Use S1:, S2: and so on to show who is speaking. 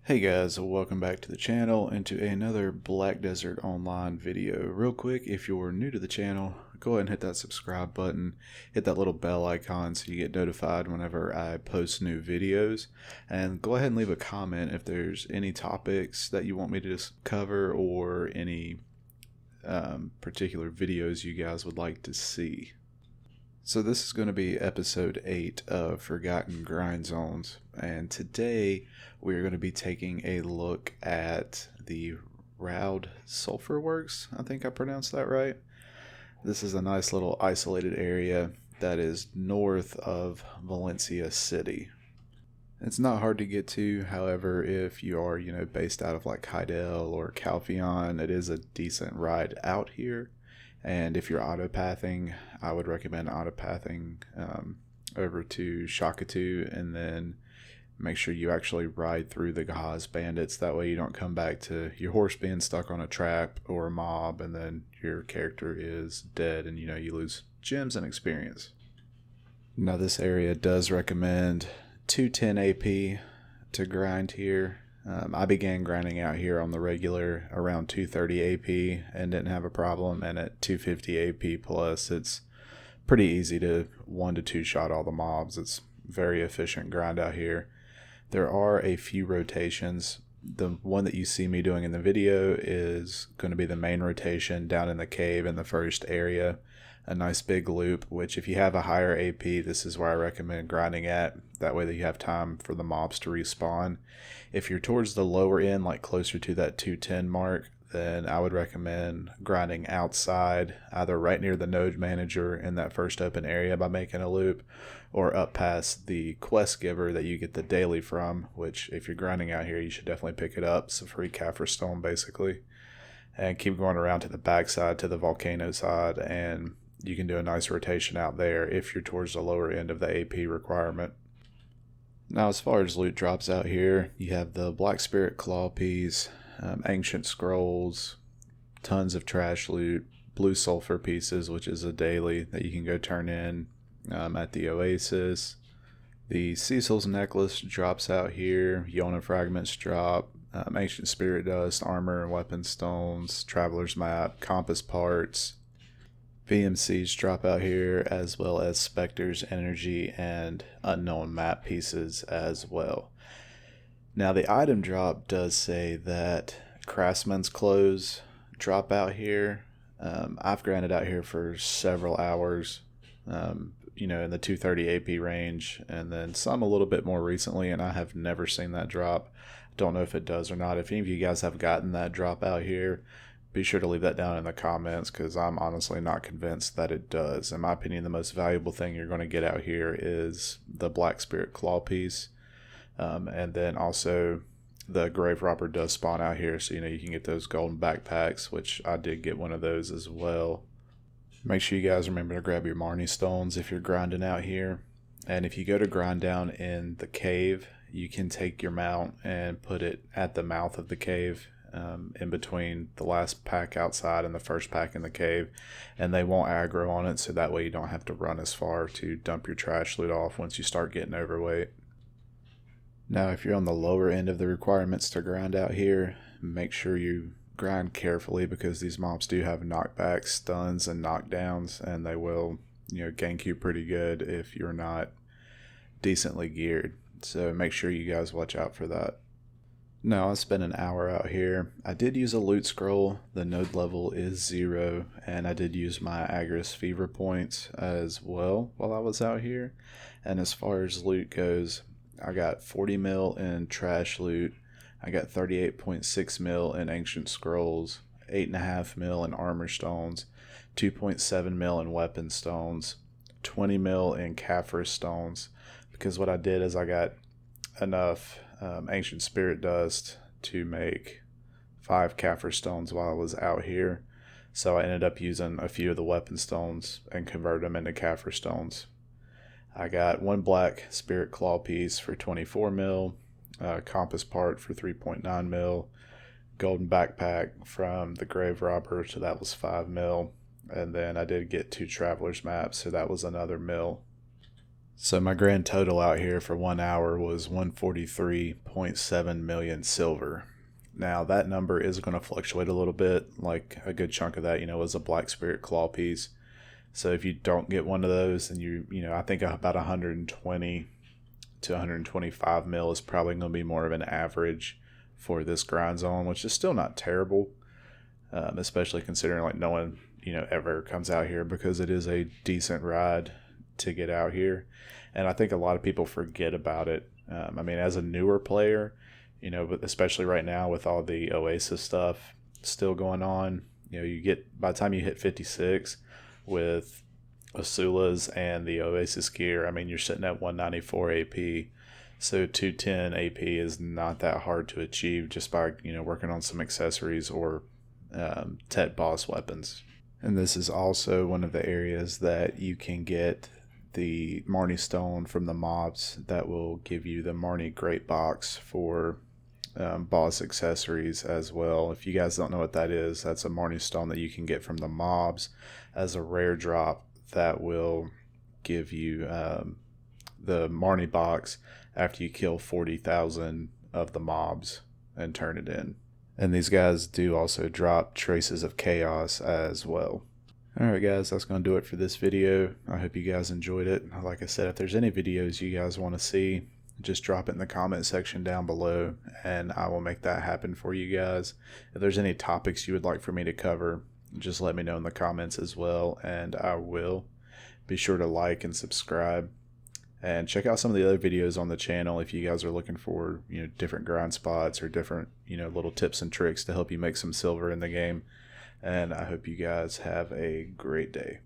S1: Hey guys, welcome back to the channel and to another Black Desert Online video. Real quick, if you're new to the channel, go ahead and hit that subscribe button, hit that little bell icon so you get notified whenever I post new videos, and go ahead and leave a comment if there's any topics that you want me to cover or any particular videos you guys would like to see. So this is going to be episode 8 of Forgotten Grind Zones, and today we're going to be taking a look at the Roud Sulfur Works. I think I pronounced that right. This is a nice little isolated area that is north of Valencia City. It's not hard to get to, however, if you are, based out of like Heidel or Calpheon, it is a decent ride out here. And if you're autopathing, I would recommend autopathing over to Shakatu, and then make sure you actually ride through the Gahaz bandits. That way you don't come back to your horse being stuck on a trap or a mob, and then your character is dead and you lose gems and experience. Now this area does recommend 210 AP to grind here. I began grinding out here on the regular around 230 AP and didn't have a problem, and at 250 AP plus it's pretty easy to 1 to 2 shot all the mobs. It's very efficient grind out here. There are a few rotations. The one that you see me doing in the video is going to be the main rotation down in the cave in the first area. A nice big loop, which if you have a higher AP, this is where I recommend grinding at. That way that you have time for the mobs to respawn. If you're towards the lower end, like closer to that 210 mark, then I would recommend grinding outside, either right near the node manager in that first open area by making a loop, or up past the quest giver that you get the daily from, which if you're grinding out here, you should definitely pick it up. It's a free Kaffir stone basically. And keep going around to the backside, to the volcano side, and you can do a nice rotation out there if you're towards the lower end of the AP requirement. Now, as far as loot drops out here, you have the Black Spirit Claw piece, Ancient Scrolls, tons of trash loot, Blue Sulfur pieces, which is a daily that you can go turn in at the Oasis. The Cecil's Necklace drops out here, Yona Fragments drop, Ancient Spirit Dust, Armor and Weapon Stones, Traveler's Map, Compass Parts. VMCs drop out here, as well as Spectre's Energy and Unknown Map pieces as well. Now the item drop does say that Craftsman's Clothes drop out here. I've grinded out here for several hours, in the 230 AP range, and then some a little bit more recently, and I have never seen that drop. Don't know if it does or not. If any of you guys have gotten that drop out here, be sure to leave that down in the comments, because I'm honestly not convinced that it does. In my opinion, the most valuable thing you're going to get out here is the Black Spirit Claw piece. And then also the Grave Robber does spawn out here, so you can get those golden backpacks, which I did get one of those as well. Make sure you guys remember to grab your Marnie stones if you're grinding out here. And if you go to grind down in the cave, you can take your mount and put it at the mouth of the cave, in between the last pack outside and the first pack in the cave, and they won't aggro on it, so that way you don't have to run as far to dump your trash loot off once you start getting overweight. Now if you're on the lower end of the requirements to grind out here, make sure you grind carefully, because these mobs do have knockbacks, stuns, and knockdowns, and they will gank you pretty good if you're not decently geared, so make sure you guys watch out for that. Now, I spent an hour out here. I did use a loot scroll. The node level is 0, and I did use my Agris Fever points as well while I was out here. And as far as loot goes, I got 40 mil in trash loot. I got 38.6 mil in Ancient Scrolls, 8.5 mil in Armor Stones, 2.7 mil in Weapon Stones, 20 mil in Kaffir Stones, because what I did is I got enough Ancient Spirit Dust to make 5 Kaffir Stones while I was out here, so I ended up using a few of the Weapon Stones and converted them into Kaffir Stones. I got 1 Black Spirit Claw piece for 24 mil, Compass Part for 3.9 mil, Golden Backpack from the Grave Robber, so that was 5 mil, and then I did get 2 Traveler's Maps, so that was another mil. So my grand total out here for 1 hour was 143.7 million silver. Now that number is going to fluctuate a little bit. Like a good chunk of that, was a Black Spirit claw piece. So if you don't get one of those, then I think about 120 to 125 mil is probably going to be more of an average for this grind zone, which is still not terrible, especially considering like no one ever comes out here, because it is a decent ride to get out here. And I think a lot of people forget about it. As a newer player, but especially right now with all the Oasis stuff still going on, you get, by the time you hit 56 with Asula's and the Oasis gear, you're sitting at 194 AP. So 210 AP is not that hard to achieve just by, working on some accessories or tech boss weapons. And this is also one of the areas that you can get the Marnie Stone from the mobs that will give you the Marnie Great Box for boss accessories as well. If you guys don't know what that is, that's a Marnie Stone that you can get from the mobs as a rare drop that will give you the Marnie box after you kill 40,000 of the mobs and turn it in. And these guys do also drop Traces of Chaos as well. Alright guys, that's going to do it for this video. I hope you guys enjoyed it. Like I said, if there's any videos you guys want to see, just drop it in the comment section down below and I will make that happen for you guys. If there's any topics you would like for me to cover, just let me know in the comments as well, and I will. Be sure to like and subscribe. And check out some of the other videos on the channel if you guys are looking for, different grind spots or different, little tips and tricks to help you make some silver in the game. And I hope you guys have a great day.